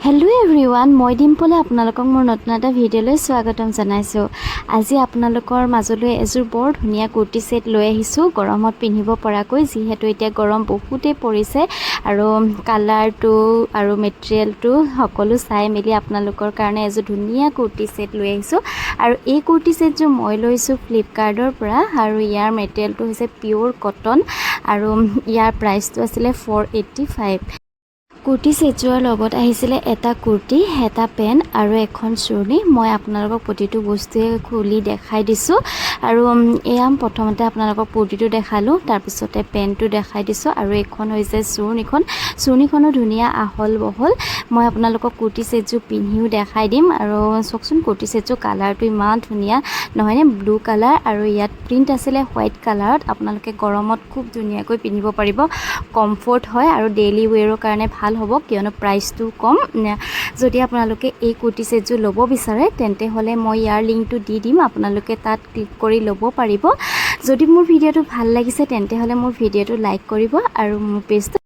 Hello' everyone, মই ডিম্পলে আপোনালোকক মোৰ নতুন এটা ভিডিঅ'লৈ স্বাগতম জনাইছোঁ। আজি আপোনালোকৰ মাজলৈ এযোৰ বৰ ধুনীয়া কুৰ্তি ছেট লৈ আহিছোঁ গৰমত পিন্ধিব পৰাকৈ, যিহেতু এতিয়া গৰম বহুতেই পৰিছে আৰু কালাৰটো আৰু মেটেৰিয়েলটো সকলো চাই মেলি আপোনালোকৰ কাৰণে এযোৰ ধুনীয়া কুৰ্তি ছেট লৈ আহিছোঁ। আৰু এই কুৰ্তি ছেটযোৰ মই লৈছোঁ ফ্লিপকাৰ্টৰ পৰা আৰু ইয়াৰ মেটেৰিয়েলটো হৈছে পিয়'ৰ কটন আৰু ইয়াৰ প্ৰাইচটো আছিলে 485। কুৰ্তি ছেটযোৰৰ লগত আহিছিলে এটা কুৰ্তি, এটা পেণ্ট আৰু এখন চুৰ্ণি। মই আপোনালোকক প্ৰতিটো বস্তুৱে খুলি দেখাই দিছোঁ আৰু এয়া প্ৰথমতে আপোনালোকক কুৰ্তিটো দেখালোঁ, তাৰপিছতে পেণ্টটো দেখাই দিছোঁ আৰু এইখন হৈছে চুৰ্ণিখনো ধুনীয়া আহল বহল। মই আপোনালোকক কুৰ্তি ছেটযোৰ পিন্ধিও দেখাই দিম। আৰু চাওকচোন কুৰ্তি ছেটযোৰ কালাৰটো ইমান ধুনীয়া নহয়নে, ব্লু কালাৰ আৰু ইয়াত প্ৰিণ্ট আছিলে হোৱাইট কালাৰত। আপোনালোকে গৰমত খুব ধুনীয়াকৈ পিন্ধিব পাৰিব, কমফৰ্ট হয় আৰু ডেইলি ৱেৰৰ কাৰণে ভাল হ'ব, কিয়নো প্ৰাইচটো কম। যদি আপোনালোকে এই কুৰ্তি ছেটযোৰ ল'ব বিচাৰে তেন্তে হ'লে মই ইয়াৰ লিংকটো দি দিম, আপোনালোকে তাত ক্লিক কৰি ল'ব পাৰিব। যদি মোৰ ভিডিঅ'টো ভাল লাগিছে তেন্তে হ'লে মোৰ ভিডিঅ'টো লাইক কৰিব আৰু মোৰ পেজটো